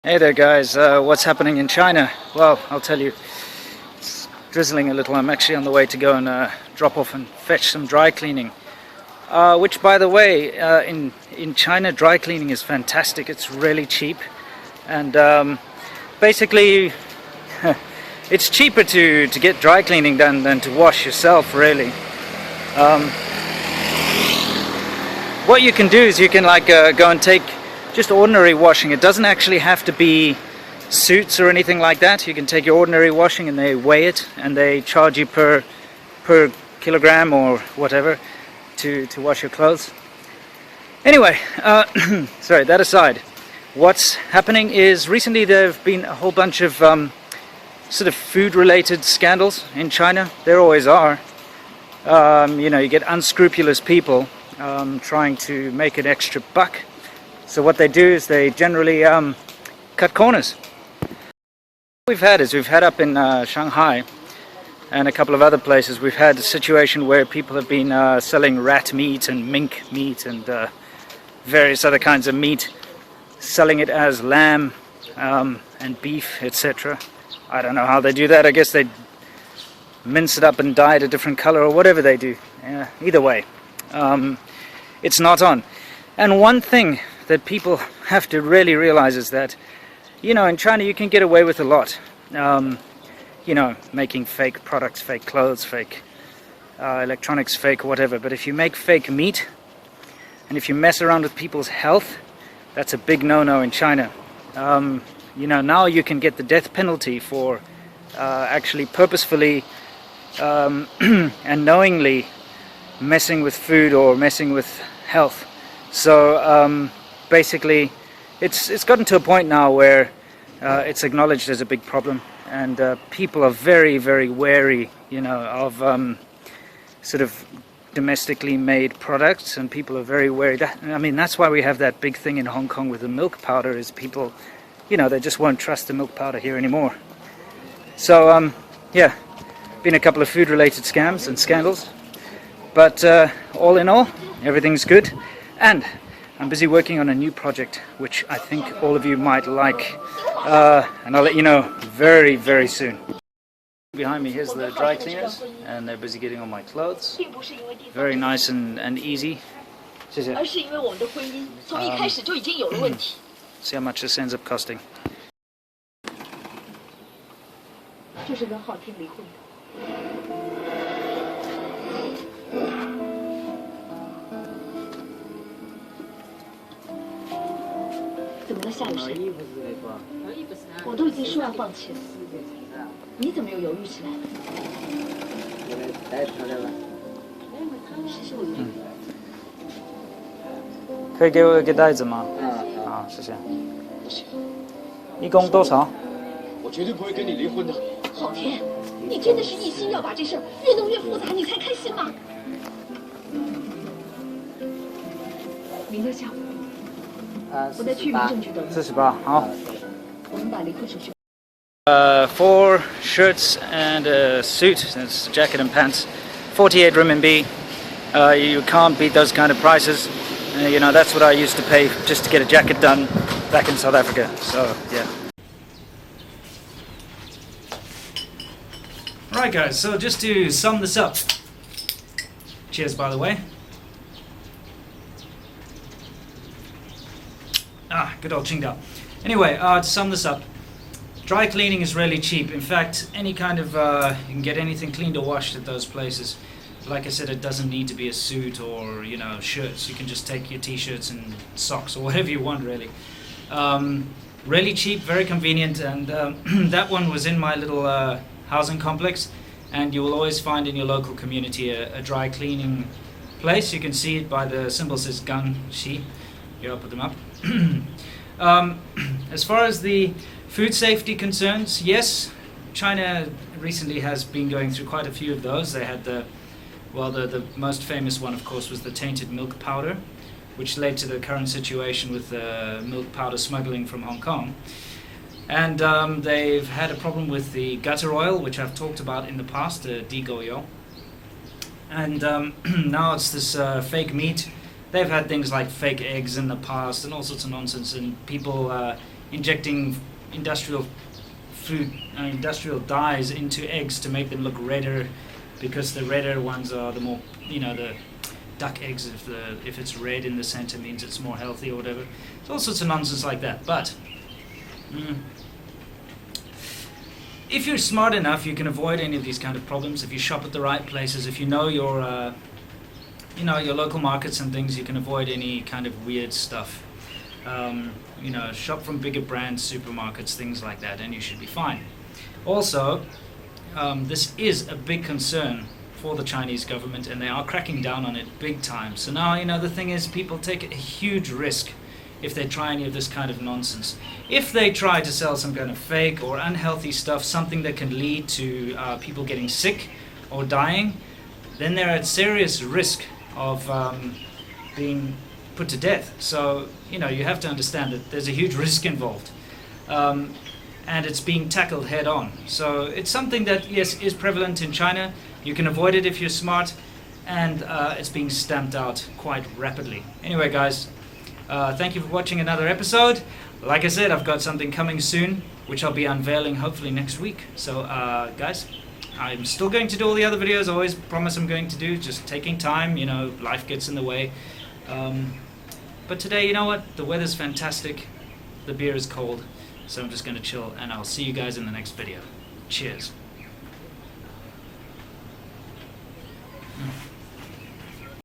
Hey there guys, what's happening in China? Well, I'll tell you, it's drizzling a little. I'm actually on the way to go and drop off and fetch some dry cleaning. Which by the way, in China dry cleaning is fantastic. It's really cheap and basically it's cheaper to get dry cleaning done than to wash yourself really. What you can do is you can go and take just ordinary washing. It doesn't actually have to be suits or anything like that. You can take your ordinary washing and they weigh it and they charge you per kilogram or whatever to wash your clothes. Anyway, sorry, that aside, what's happening is recently there have been a whole bunch of sort of food related scandals in China. There always are. You know, you get unscrupulous people trying to make an extra buck. So what they do is they generally cut corners. What we've had up in Shanghai and a couple of other places, we've had a situation where people have been selling rat meat and mink meat and various other kinds of meat, selling it as lamb and beef, etc. I don't know how they do that. I guess they mince it up and dye it a different color or whatever they do. Either way, it's not on. And one thing that people have to really realize is that, you know, in China you can get away with a lot. You know, making fake products, fake clothes, fake electronics, fake whatever. But if you make fake meat and if you mess around with people's health, that's a big no-no in China. You know, now you can get the death penalty for actually purposefully and knowingly messing with food or messing with health. So basically it's gotten to a point now where it's acknowledged as a big problem, and people are very, very wary, you know, of sort of domestically made products, and people are very wary. I mean, that's why we have that big thing in Hong Kong with the milk powder, is people, you know, they just won't trust the milk powder here anymore. So yeah, been a couple of food related scams and scandals, but all in all, everything's good. And I'm busy working on a new project which I think all of you might like, and I'll let you know very, very soon. Behind me, here's the dry cleaners, and they're busy getting on my clothes. Very nice and easy. See how much this ends up costing. 怎么了，夏雨生？我都已经说要放弃了，你怎么又犹豫起来了？谢谢我犹豫。可以给我一个袋子吗？好，谢谢。一共多少？我绝对不会跟你离婚的。昊天，你真的是一心要把这事儿越弄越复杂，你才开心吗？明天下午。 我在区民政局等你。48，好。我们把离婚手续。4 shirts and a suit. That's jacket and pants. 48 RMB. You can't beat those kind of prices. You know, that's what I used to pay just to get a jacket done back in South Africa. So yeah. Right, guys. So just to sum this up. Cheers, by the way. Good old Qingdao. Anyway, to sum this up, dry cleaning is really cheap. In fact, any kind of, you can get anything cleaned or washed at those places. Like I said, it doesn't need to be a suit or, you know, shirts. You can just take your t-shirts and socks or whatever you want, really. Really cheap, very convenient, and that one was in my little housing complex, and you will always find in your local community a dry cleaning place. You can see it by the symbol says Gan Shi. Here, I'll put them up. As far as the food safety concerns, yes, China recently has been going through quite a few of those. They had the most famous one, of course, was the tainted milk powder, which led to the current situation with the milk powder smuggling from Hong Kong. And they've had a problem with the gutter oil, which I've talked about in the past, digoyo. And now it's this fake meat. They've had things like fake eggs in the past and all sorts of nonsense, and people injecting industrial industrial dyes into eggs to make them look redder, because the redder ones are the more, the duck eggs, if it's red in the center means it's more healthy or whatever. It's all sorts of nonsense like that. But if you're smart enough, you can avoid any of these kind of problems. If you shop at the right places, if you know your your local markets and things, you can avoid any kind of weird stuff. Shop from bigger brands, supermarkets, things like that, and you should be fine. Also, this is a big concern for the Chinese government, and they are cracking down on it big time. So now, the thing is, people take a huge risk if they try any of this kind of nonsense. If they try to sell some kind of fake or unhealthy stuff, something that can lead to people getting sick or dying, then they're at serious risk of being put to death. So, you have to understand that there's a huge risk involved. And it's being tackled head on. So it's something that, yes, is prevalent in China. You can avoid it if you're smart, and it's being stamped out quite rapidly. Anyway, guys, thank you for watching another episode. Like I said, I've got something coming soon, which I'll be unveiling hopefully next week. So, guys, I'm still going to do all the other videos. I always promise I'm going to do, just taking time, life gets in the way. But today, you know what? The weather's fantastic. The beer is cold. So I'm just going to chill, and I'll see you guys in the next video. Cheers.